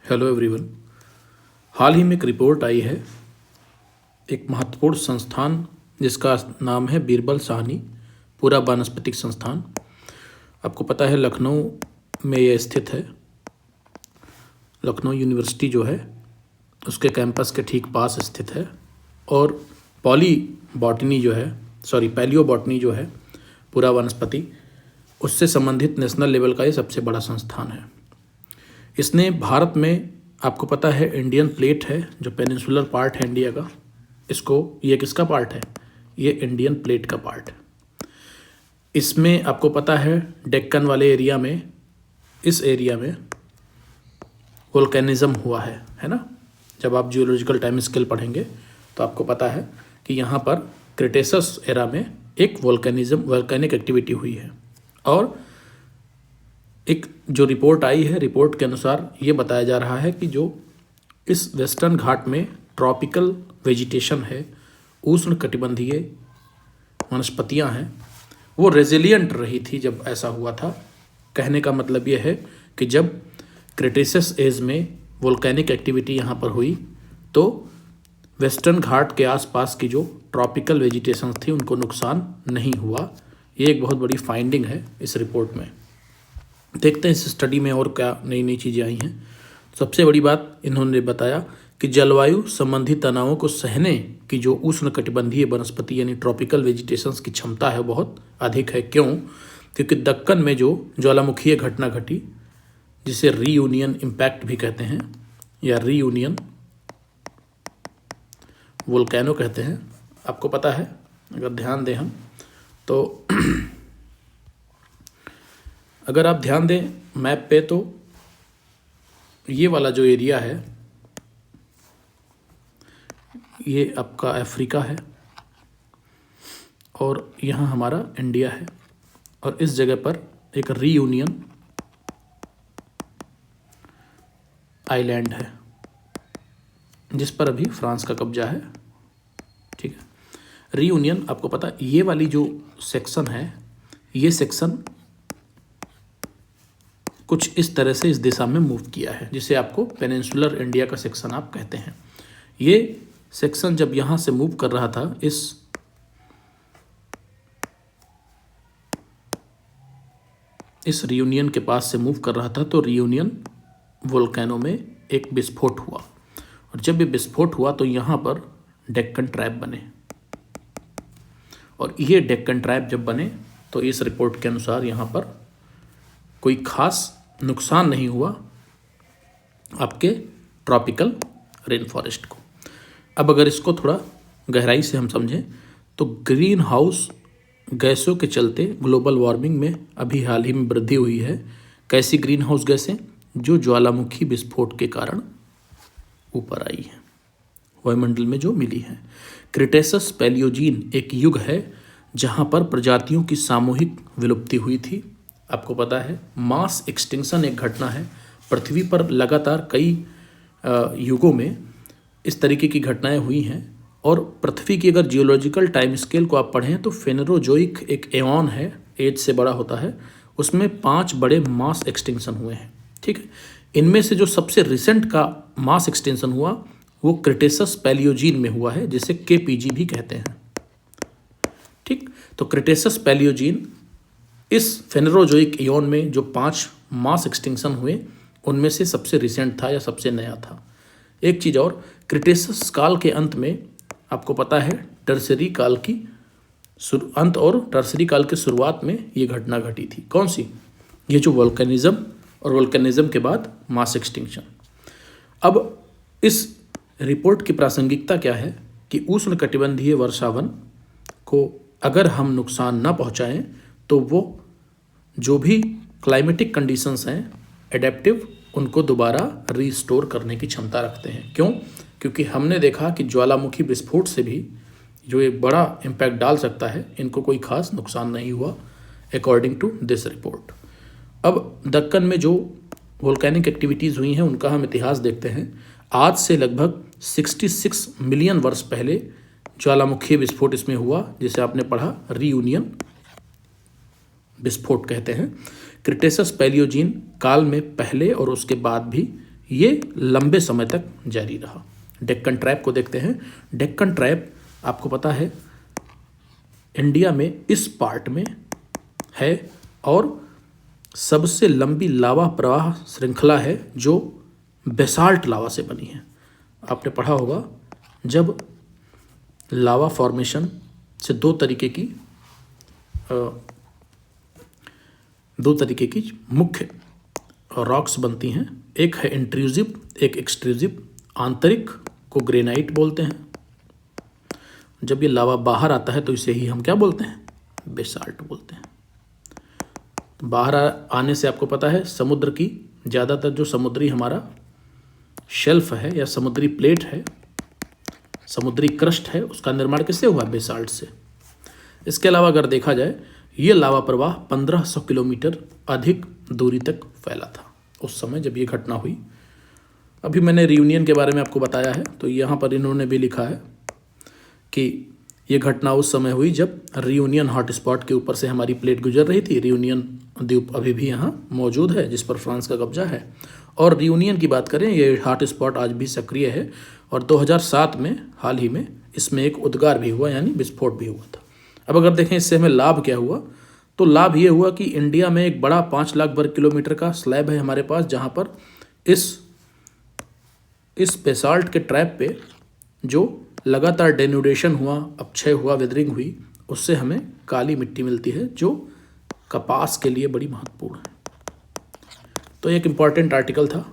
Hello everyone. हाल ही में एक report आई है एक महत्वपूर्ण संस्थान जिसका नाम है बीरबल साहनी पूरा वानस्पतिक संस्थान। आपको पता है लखनऊ में ये स्थित है। लखनऊ यूनिवर्सिटी जो है उसके कैंपस के ठीक पास स्थित है और पैलियो बॉटनी जो है पूरा वनस्पति उससे संबंधित नेशनल लेवल का ये सबसे बड़ा संस्थान है। इसने भारत में, आपको पता है इंडियन प्लेट है जो पेनिनसुलर पार्ट है इंडिया का, ये किसका पार्ट है? ये इंडियन प्लेट का पार्ट है। इसमें आपको पता है डेक्कन वाले एरिया में, इस एरिया में वोल्केनिज्म हुआ है ना। जब आप जियोलॉजिकल टाइम स्केल पढ़ेंगे तो आपको पता है कि यहाँ पर क्रिटेसस एरा में एक वोल्केनिक एक्टिविटी हुई है। और एक जो रिपोर्ट आई है, रिपोर्ट के अनुसार ये बताया जा रहा है कि जो इस वेस्टर्न घाट में ट्रॉपिकल वेजिटेशन है, उष्ण कटिबंधीय वनस्पतियां हैं, वो रेजिलियंट रही थी जब ऐसा हुआ था। कहने का मतलब ये है कि जब क्रिटेशियस एज में वोल्केनिक एक्टिविटी यहाँ पर हुई तो वेस्टर्न घाट के आसपास की जो ट्रॉपिकल वेजिटेशन थी उनको नुकसान नहीं हुआ। ये एक बहुत बड़ी फाइंडिंग है इस रिपोर्ट में। देखते हैं इस स्टडी में और क्या नई नई चीज़ें आई हैं। सबसे बड़ी बात इन्होंने बताया कि जलवायु संबंधी तनावों को सहने की जो उष्ण कटिबंधीय वनस्पति यानी ट्रॉपिकल वेजिटेशंस की क्षमता है बहुत अधिक है। क्यों? क्योंकि दक्कन में जो ज्वालामुखीय घटना घटी जिसे रीयूनियन इम्पैक्ट भी कहते हैं या रीयूनियन वोल्केनो कहते हैं, आपको पता है अगर ध्यान दें हम तो अगर आप ध्यान दें मैप पे तो ये वाला जो एरिया है ये आपका अफ्रीका है और यहाँ हमारा इंडिया है और इस जगह पर एक रीयूनियन आइलैंड है जिस पर अभी फ्रांस का कब्जा है। ठीक है, रीयूनियन आपको पता ये वाली जो सेक्शन है, ये सेक्शन कुछ इस तरह से इस दिशा में मूव किया है जिसे आपको पेनिनसुलर इंडिया का सेक्शन आप कहते हैं। ये सेक्शन जब यहाँ से मूव कर रहा था इस रियूनियन के पास से मूव कर रहा था तो रियूनियन वोल्केनो में एक विस्फोट हुआ और जब ये विस्फोट हुआ तो यहाँ पर डेक्कन ट्रैप बने और ये डेक्कन ट्रैप जब बने तो इस रिपोर्ट के अनुसार यहाँ पर कोई खास नुकसान नहीं हुआ आपके ट्रॉपिकल रेन फॉरेस्ट को। अब अगर इसको थोड़ा गहराई से हम समझें तो ग्रीन हाउस गैसों के चलते ग्लोबल वार्मिंग में अभी हाल ही में वृद्धि हुई है। कैसी ग्रीन हाउस गैसें? जो ज्वालामुखी विस्फोट के कारण ऊपर आई है, वायुमंडल में जो मिली है। क्रिटेशस पैलियोजीन एक युग है जहाँ पर प्रजातियों की सामूहिक विलुप्ति हुई थी। आपको पता है मास एक्सटिंक्शन एक घटना है। पृथ्वी पर लगातार कई युगों में इस तरीके की घटनाएं हुई हैं और पृथ्वी की अगर जियोलॉजिकल टाइम स्केल को आप पढ़ें तो फेनेरोजोइक एक एऑन है, एज से बड़ा होता है, उसमें 5 बड़े मास एक्सटिंक्शन हुए हैं। ठीक है, इनमें से जो सबसे रिसेंट का मास एक्सटेंशन हुआ वो क्रिटेशस पैलियोजीन में हुआ है जिसे KPG भी कहते हैं। ठीक, तो क्रिटेशस पैलियोजीन इस फेनेरोजोइक एओन में जो 5 मास एक्सटिंक्शन हुए उनमें से सबसे रिसेंट था या सबसे नया था। एक चीज़ और, क्रिटेशस काल के अंत में आपको पता है टर्सरी काल की अंत और टर्सरी काल के शुरुआत में ये घटना घटी थी। कौन सी? ये जो वोल्केनिज्म और वोल्केनिज्म के बाद मास एक्सटिंक्शन। अब इस रिपोर्ट की प्रासंगिकता क्या है कि उष्ण कटिबंधीय वर्षावन को अगर हम नुकसान ना पहुंचाएं तो वो जो भी क्लाइमेटिक कंडीशंस हैं एडेप्टिव, उनको दोबारा रीस्टोर करने की क्षमता रखते हैं। क्यों? क्योंकि हमने देखा कि ज्वालामुखी विस्फोट से भी जो एक बड़ा इम्पैक्ट डाल सकता है, इनको कोई खास नुकसान नहीं हुआ अकॉर्डिंग टू दिस रिपोर्ट। अब दक्कन में जो वोल्केनिक एक्टिविटीज़ हुई हैं उनका हम इतिहास देखते हैं। आज से लगभग 66 मिलियन वर्ष पहले ज्वालामुखी विस्फोट इसमें हुआ जिसे आपने पढ़ा रीयूनियन विस्फोट कहते हैं। क्रिटेशस पैलियोजीन काल में पहले और उसके बाद भी ये लंबे समय तक जारी रहा। डेक्कन ट्रैप को देखते हैं। डेक्कन ट्रैप आपको पता है इंडिया में इस पार्ट में है और सबसे लंबी लावा प्रवाह श्रृंखला है जो बेसाल्ट लावा से बनी है। आपने पढ़ा होगा जब लावा फॉर्मेशन से दो तरीके की मुख्य रॉक्स बनती हैं, एक है इंट्रूसिव, एक एक्सट्रूसिव। आंतरिक को ग्रेनाइट बोलते हैं। जब ये लावा बाहर आता है तो इसे ही हम क्या बोलते हैं? बेसाल्ट बोलते हैं। तो बाहर आने से आपको पता है समुद्र की ज़्यादातर जो समुद्री हमारा शेल्फ है या समुद्री प्लेट है, समुद्री क्रस्ट है, उसका निर्माण किससे हुआ? बेसाल्ट से। इसके अलावा अगर देखा जाए ये लावा प्रवाह 1500 किलोमीटर अधिक दूरी तक फैला था उस समय जब ये घटना हुई। अभी मैंने रियूनियन के बारे में आपको बताया है, तो यहाँ पर इन्होंने भी लिखा है कि ये घटना उस समय हुई जब रियूनियन हॉटस्पॉट के ऊपर से हमारी प्लेट गुजर रही थी। रियूनियन द्वीप अभी भी यहाँ मौजूद है जिस पर फ्रांस का कब्जा है। और रियूनियन की बात करें, ये हॉटस्पॉट आज भी सक्रिय है और 2007 में हाल ही में इसमें एक उद्गार भी हुआ, यानी विस्फोट भी हुआ था। अब अगर देखें इससे हमें लाभ क्या हुआ, तो लाभ ये हुआ कि इंडिया में एक बड़ा 5 लाख वर्ग किलोमीटर का स्लैब है हमारे पास, जहाँ पर इस बेसाल्ट के ट्रैप पे जो लगातार डेन्यूडेशन हुआ, अपक्षय हुआ, विदरिंग हुई, उससे हमें काली मिट्टी मिलती है जो कपास के लिए बड़ी महत्वपूर्ण है। तो एक इम्पॉर्टेंट आर्टिकल था।